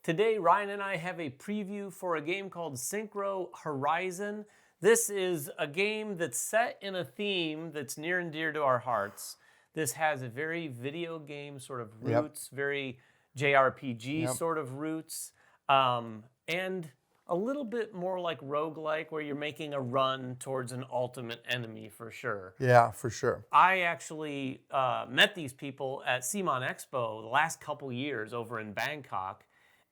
Today, Ryan and I have a preview for a game called Synchro Horizon. This is a game that's set in a theme that's near and dear to our hearts. This has a very video game sort of roots, very JRPG sort of roots, and a little bit more like roguelike, where you're making a run towards an ultimate enemy for sure. Yeah, for sure. I actually met these people at CMON Expo the last couple years over in Bangkok,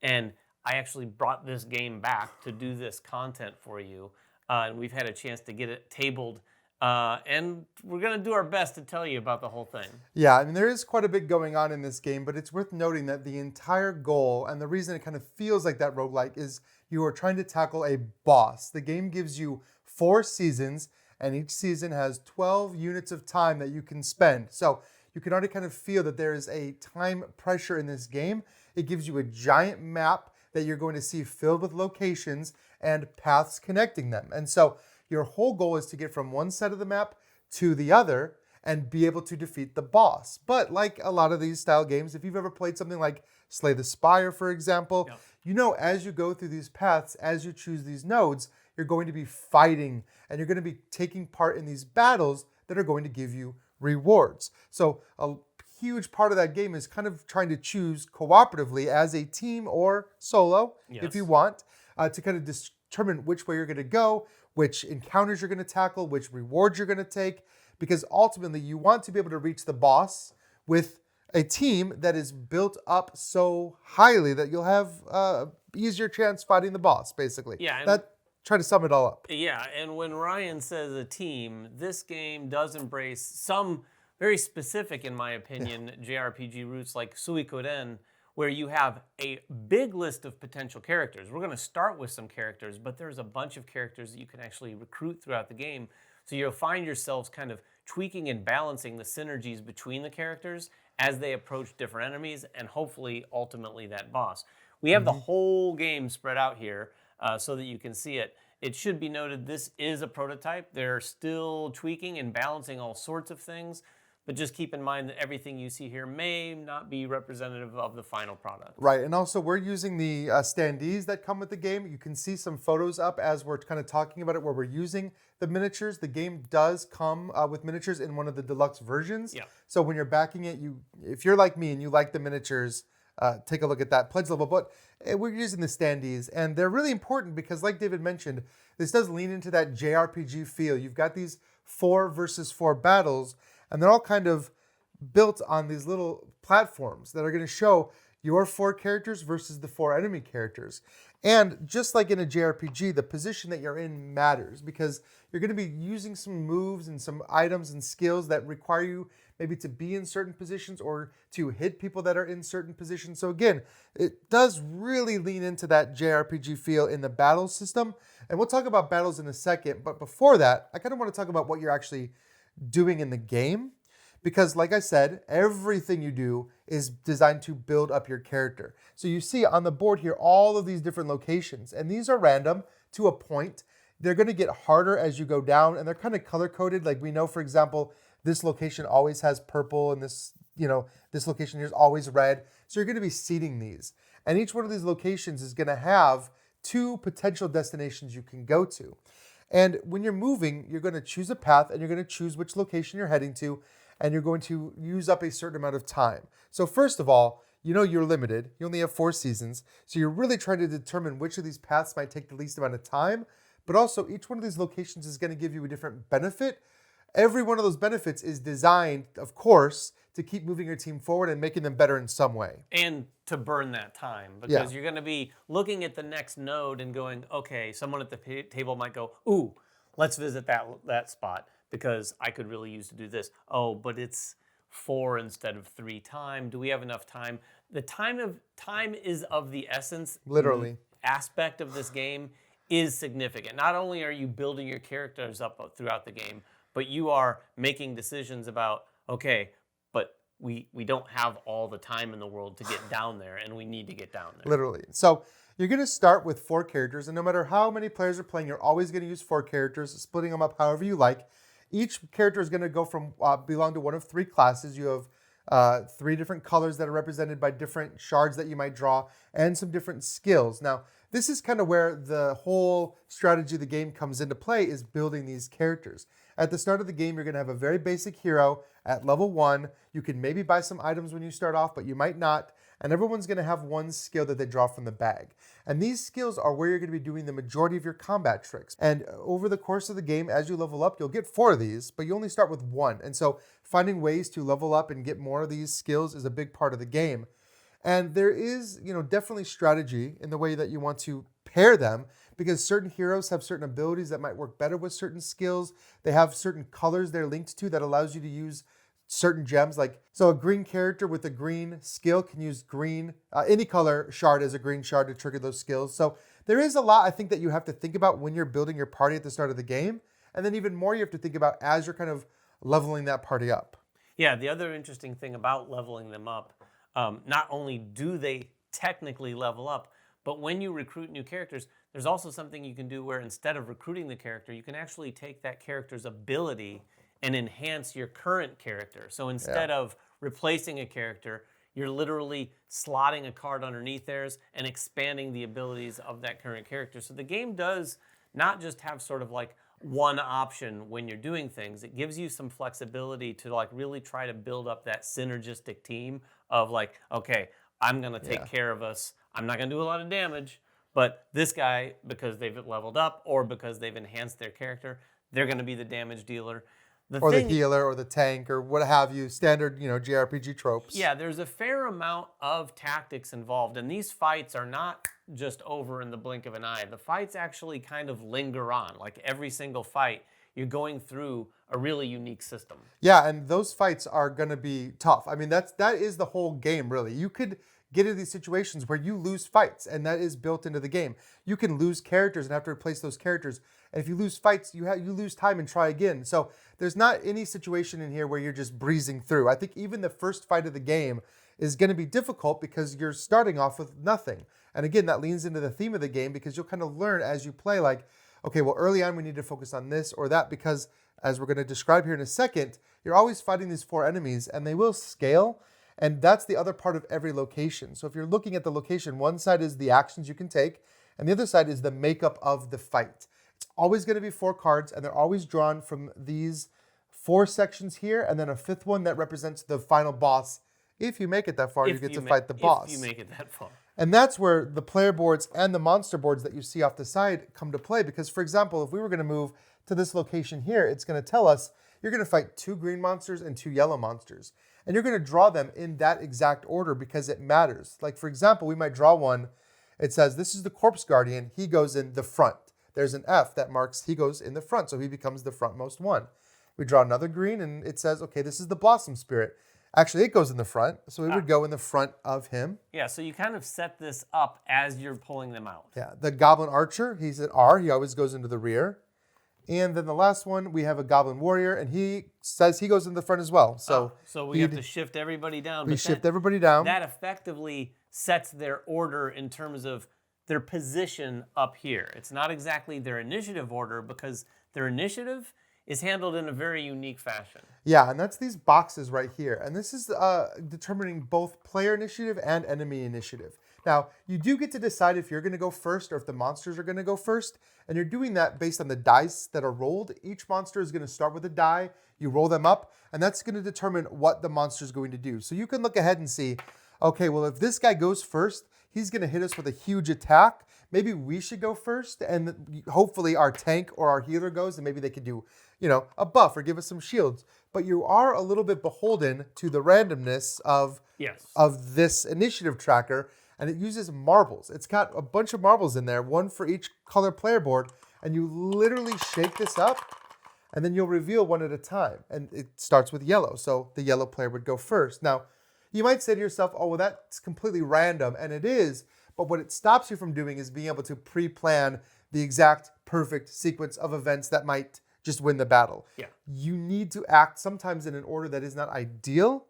and I actually brought this game back to do this content for you. And we've had a chance to get it tabled, and we're going to do our best to tell you about the whole thing. Yeah, I mean, there is quite a bit going on in this game, but it's worth noting that the entire goal, and the reason it kind of feels like that roguelike, is you are trying to tackle a boss. The game gives you 4 seasons, and each season has 12 units of time that you can spend. So you can already kind of feel that there is a time pressure in this game. It gives you a giant map that you're going to see filled with locations and paths connecting them. And so your whole goal is to get from one side of the map to the other and be able to defeat the boss. But like a lot of these style games, if you've ever played something like Slay the Spire, for example, you know, as you go through these paths, as you choose these nodes, you're going to be fighting and you're going to be taking part in these battles that are going to give you rewards. So a huge part of that game is kind of trying to choose cooperatively as a team or solo, if you want, to kind of determine which way you're going to go, which encounters you're going to tackle, which rewards you're going to take, because ultimately you want to be able to reach the boss with a team that is built up so highly that you'll have easier chance fighting the boss, basically. Yeah. Try to sum it all up. Yeah, and when Ryan says a team, this game does embrace some very specific, in my opinion, JRPG roots like Suikoden, where you have a big list of potential characters. We're going to start with some characters, but there's a bunch of characters that you can actually recruit throughout the game. So you'll find yourselves kind of tweaking and balancing the synergies between the characters as they approach different enemies and hopefully, ultimately, that boss. We have the whole game spread out here so that you can see it. It should be noted this is a prototype. They're still tweaking and balancing all sorts of things. But just keep in mind that everything you see here may not be representative of the final product. Right, and also we're using the standees that come with the game. You can see some photos up as we're kind of talking about it where we're using the miniatures. The game does come with miniatures in one of the deluxe versions. Yeah. So when you're backing it, if you're like me and you like the miniatures, take a look at that pledge level. But we're using the standees, and they're really important because, like David mentioned, this does lean into that JRPG feel. You've got these 4 versus 4 battles, and they're all kind of built on these little platforms that are going to show your 4 characters versus the 4 enemy characters. And just like in a JRPG, the position that you're in matters because you're going to be using some moves and some items and skills that require you maybe to be in certain positions or to hit people that are in certain positions. So again, it does really lean into that JRPG feel in the battle system. And we'll talk about battles in a second. But before that, I kind of want to talk about what you're actually doing in the game, because like I said, everything you do is designed to build up your character. So you see on the board here all of these different locations, and these are random to a point. They're going to get harder as you go down, and they're kind of color coded. Like we know, for example, this location always has purple, and this location here is always red. So you're going to be seeding these, and each one of these locations is going to have 2 potential destinations you can go to. And when you're moving, you're going to choose a path and you're going to choose which location you're heading to, and you're going to use up a certain amount of time. So first of all, you know you're limited. You only have 4 seasons. So you're really trying to determine which of these paths might take the least amount of time. But also each one of these locations is going to give you a different benefit. Every one of those benefits is designed, of course, to keep moving your team forward and making them better in some way. And to burn that time, because you're going to be looking at the next node and going, okay, someone at the table might go, ooh, let's visit that spot because I could really use to do this. Oh, but it's 4 instead of 3 time. Do we have enough time? The time is of the essence. Literally. Aspect of this game is significant. Not only are you building your characters up throughout the game, but you are making decisions about, okay, but we don't have all the time in the world to get down there, and we need to get down there. Literally. So you're going to start with 4 characters, and no matter how many players are playing, you're always going to use 4 characters, splitting them up however you like. Each character is going to go from belong to one of 3 classes. You have 3 different colors that are represented by different shards that you might draw, and some different skills. Now, this is kind of where the whole strategy of the game comes into play, is building these characters. At the start of the game, you're going to have a very basic hero at level 1. You can maybe buy some items when you start off, but you might not. And everyone's going to have one skill that they draw from the bag. And these skills are where you're going to be doing the majority of your combat tricks. And over the course of the game, as you level up, you'll get 4 of these, but you only start with 1. And so finding ways to level up and get more of these skills is a big part of the game. And there is, definitely strategy in the way that you want to pair them, because certain heroes have certain abilities that might work better with certain skills. They have certain colors they're linked to that allows you to use certain gems. So a green character with a green skill can use green, any color shard as a green shard to trigger those skills. So there is a lot, I think, that you have to think about when you're building your party at the start of the game. And then even more you have to think about as you're kind of leveling that party up. Yeah, the other interesting thing about leveling them up, not only do they technically level up, but when you recruit new characters, there's also something you can do where instead of recruiting the character, you can actually take that character's ability and enhance your current character. So instead of replacing a character, you're literally slotting a card underneath theirs and expanding the abilities of that current character. So the game does not just have sort of like one option when you're doing things. It gives you some flexibility to like really try to build up that synergistic team of like, okay, I'm going to take care of us. I'm not going to do a lot of damage, but this guy, because they've leveled up or because they've enhanced their character, they're going to be the damage dealer. The healer or the tank or what have you, standard, JRPG tropes. Yeah, there's a fair amount of tactics involved, and these fights are not just over in the blink of an eye. The fights actually kind of linger on. Like every single fight, you're going through a really unique system. Yeah, and those fights are going to be tough. I mean, that is the whole game, really. You could get into these situations where you lose fights, and that is built into the game. You can lose characters and have to replace those characters. And if you lose fights, you lose time and try again. So there's not any situation in here where you're just breezing through. I think even the first fight of the game is going to be difficult because you're starting off with nothing. And again, that leans into the theme of the game because you'll kind of learn as you play, like, okay, well, early on we need to focus on this or that because, as we're going to describe here in a second, you're always fighting these 4 enemies and they will scale. And that's the other part of every location. So if you're looking at the location, one side is the actions you can take, and the other side is the makeup of the fight. It's always going to be 4 cards, and they're always drawn from these 4 sections here, and then a 5th one that represents the final boss. If you make it that far, you get to fight the boss. If you make it that far. And that's where the player boards and the monster boards that you see off the side come to play. Because, for example, if we were going to move to this location here, it's going to tell us you're going to fight 2 green monsters and 2 yellow monsters. And you're going to draw them in that exact order because it matters. Like, for example, we might draw one. It says, this is the Corpse Guardian. He goes in the front. There's an F that marks he goes in the front, so he becomes the frontmost one. We draw another green, and it says, okay, this is the Blossom Spirit. Actually, it goes in the front, so it would go in the front of him. Yeah, so you kind of set this up as you're pulling them out. Yeah, the Goblin Archer, he's an R. He always goes into the rear. And then the last one, we have a Goblin Warrior, and he says he goes in the front as well. So we have to shift everybody down. We shift everybody down. That effectively sets their order in terms of their position up here. It's not exactly their initiative order because their initiative is handled in a very unique fashion. Yeah, and that's these boxes right here. And this is determining both player initiative and enemy initiative. Now, you do get to decide if you're going to go first or if the monsters are going to go first. And you're doing that based on the dice that are rolled. Each monster is going to start with a die. You roll them up, and that's going to determine what the monster is going to do. So you can look ahead and see, okay, well, if this guy goes first, he's going to hit us with a huge attack. Maybe we should go first, and hopefully our tank or our healer goes, and maybe they could do, a buff or give us some shields. But you are a little bit beholden to the randomness of this initiative tracker. And it uses marbles. It's got a bunch of marbles in there, one for each color player board. And you literally shake this up, and then you'll reveal one at a time. And it starts with yellow, so the yellow player would go first. Now, you might say to yourself, oh, well, that's completely random. And it is. But what it stops you from doing is being able to pre-plan the exact perfect sequence of events that might just win the battle. Yeah. You need to act sometimes in an order that is not ideal,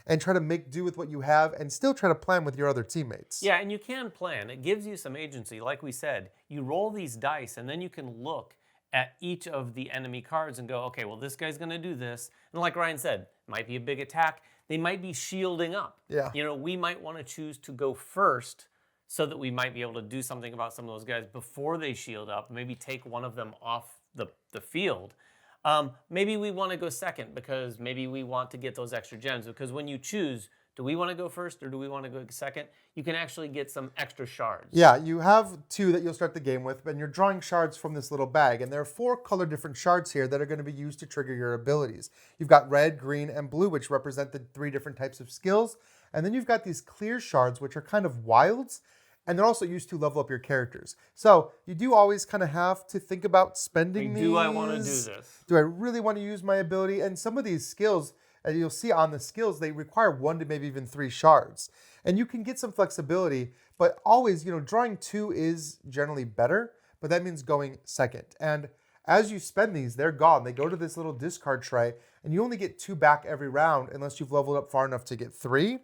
and try to make do with what you have and still try to plan with your other teammates. Yeah, and you can plan. It gives you some agency. Like we said, you roll these dice and then you can look at each of the enemy cards and go, okay, well, this guy's going to do this. And like Ryan said, it might be a big attack. they might be shielding up. Yeah. We might want to choose to go first so that we might be able to do something about some of those guys before they shield up, maybe take one of them off the field. Maybe we want to go second because maybe we want to get those extra gems. Because when you choose, do we want to go first or do we want to go second? You can actually get some extra shards. Yeah, you have 2 that you'll start the game with, and you're drawing shards from this little bag. And there are 4 color different shards here that are going to be used to trigger your abilities. You've got red, green, and blue, which represent the 3 different types of skills. And then you've got these clear shards, which are kind of wilds. And they're also used to level up your characters. So you do always kind of have to think about spending these. Do I want to do this? Do I really want to use my ability? And some of these skills, as you'll see on the skills, they require 1 to maybe even 3 shards. And you can get some flexibility, but always, drawing 2 is generally better, but that means going second. And as you spend these, they're gone. They go to this little discard tray, and you only get 2 back every round unless you've leveled up far enough to get 3.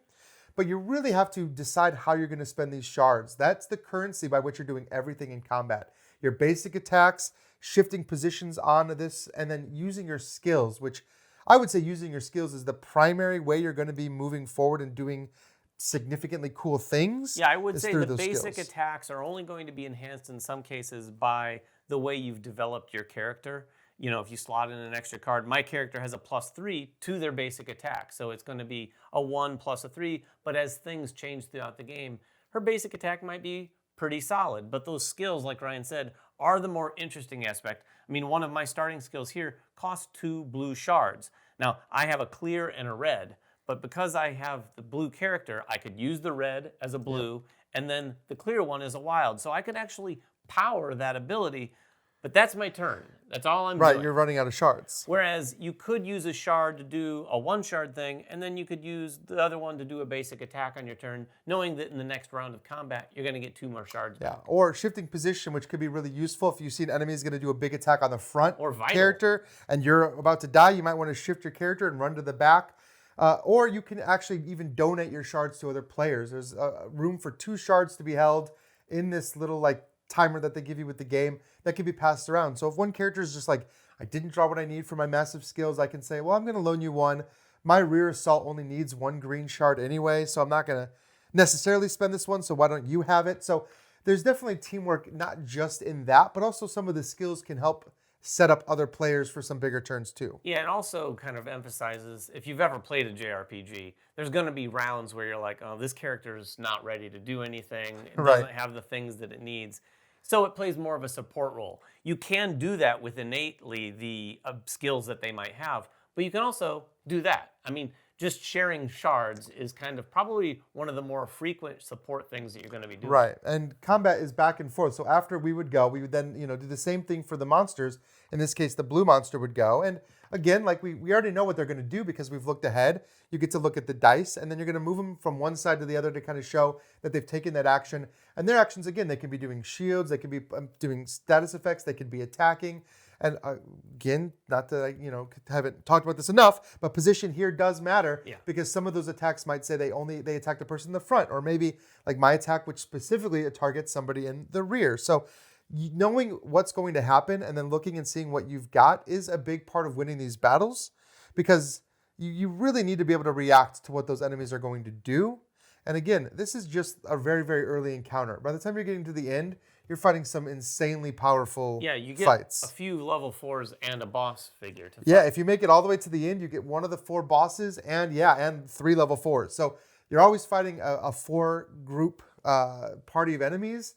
But you really have to decide how you're going to spend these shards. That's the currency by which you're doing everything in combat. Your basic attacks, shifting positions onto this, and then using your skills, which I would say using your skills is the primary way you're going to be moving forward and doing significantly cool things. Yeah, I would say the basic skills. attacks are only going to be enhanced in some cases by the way you've developed your character. If you slot in an extra card, my character has a +3 to their basic attack. So it's going to be a 1 plus a 3. But as things change throughout the game, her basic attack might be pretty solid. But those skills, like Ryan said, are the more interesting aspect. I mean, one of my starting skills here costs 2 blue shards. Now, I have a clear and a red. But because I have the blue character, I could use the red as a blue, and then the clear one is a wild. So I could actually power that ability. But that's my turn. That's all I'm doing. Right, you're running out of shards. Whereas you could use a shard to do a 1 shard thing, and then you could use the other one to do a basic attack on your turn, knowing that in the next round of combat, you're going to get 2 more shards Yeah, back. or shifting position, which could be really useful if you see an enemy is going to do a big attack on the front Or vital. character, and you're about to die. You might want to shift your character and run to the back. Or you can actually even donate your shards to other players. There's room for 2 shards to be held in this little timer that they give you with the game that can be passed around. So if one character is just I didn't draw what I need for my massive skills, I can say, well, I'm going to loan you 1. My rear assault only needs 1 green shard anyway, so I'm not going to necessarily spend this one, so why don't you have it? So there's definitely teamwork, not just in that, but also some of the skills can help set up other players for some bigger turns too. Yeah, it also kind of emphasizes, if you've ever played a JRPG, there's going to be rounds where you're like, oh, this character is not ready to do anything. It doesn't have the things that it needs. So it plays more of a support role. You can do that with innately the skills that they might have, but you can also do that. I mean, just sharing shards is kind of probably one of the more frequent support things that you're going to be doing. Right, and combat is back and forth. So after we would go, we would then do the same thing for the monsters. In this case, the blue monster would go. And again, we already know what they're going to do because we've looked ahead. You get to look at the dice, and then you're going to move them from one side to the other to kind of show that they've taken that action. And their actions, again, they can be doing shields, they can be doing status effects, they can be attacking. And again, not that I haven't talked about this enough, but position here does matter because some of those attacks might say they attack the person in the front, or maybe like my attack, which specifically targets somebody in the rear. So knowing what's going to happen and then looking and seeing what you've got is a big part of winning these battles, because you really need to be able to react to what those enemies are going to do. And again, this is just a very, very early encounter. By the time you're getting to the end, you're fighting some insanely powerful you get fights. A few level 4s and a boss figure to fight. Yeah, if you make it all the way to the end, you get one of the 4 bosses and 3 level 4s. So you're always fighting a 4-group party of enemies.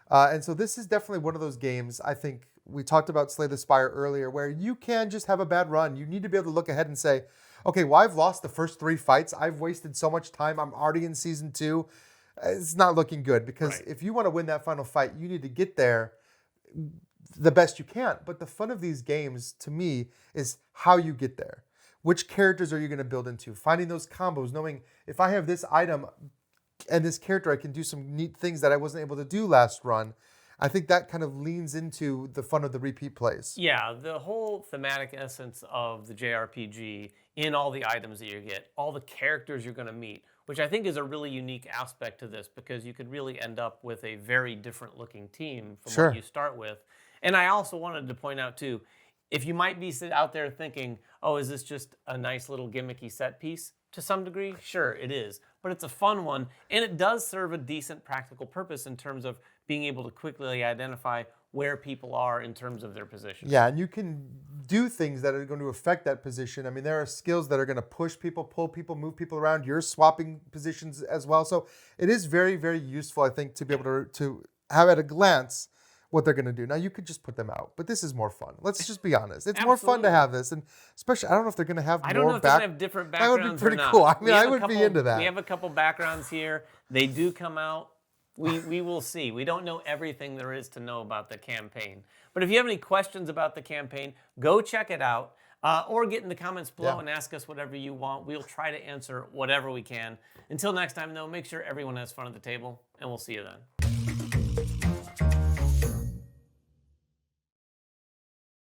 And so this is definitely one of those games, I think we talked about Slay the Spire earlier, where you can just have a bad run. You need to be able to look ahead and say, okay, well, I've lost the first 3 fights. I've wasted so much time. I'm already in season 2. It's not looking good, because if you want to win that final fight, you need to get there the best you can. But the fun of these games, to me, is how you get there. Which characters are you going to build into? Finding those combos, knowing if I have this item and this character, I can do some neat things that I wasn't able to do last run. I think that kind of leans into the fun of the repeat plays. Yeah, the whole thematic essence of the JRPG in all the items that you get, all the characters you're going to meet, which I think is a really unique aspect to this, because you could really end up with a very different looking team from what you start with. And I also wanted to point out too, if you might be out there thinking, oh, is this just a nice little gimmicky set piece? To some degree, sure, it is. But it's a fun one, and it does serve a decent practical purpose in terms of being able to quickly identify where people are in terms of their position. Yeah, and you can do things that are going to affect that position. I mean, there are skills that are going to push people, pull people, move people around. You're swapping positions as well. So it is very, very useful, I think, to be able to have at a glance what they're going to do. Now, you could just put them out, but this is more fun. Let's just be honest. It's more fun to Absolutely. have this. And especially, I don't know if they're going to have I don't know if they're going to have different That would backgrounds be pretty or not. cool. I mean, We have I a would be couple- into that. We have a couple backgrounds here. They do come out. We will see. We don't know everything there is to know about the campaign. But if you have any questions about the campaign, go check it out. Or get in the comments below and ask us whatever you want. We'll try to answer whatever we can. Until next time, though, make sure everyone has fun at the table, and we'll see you then.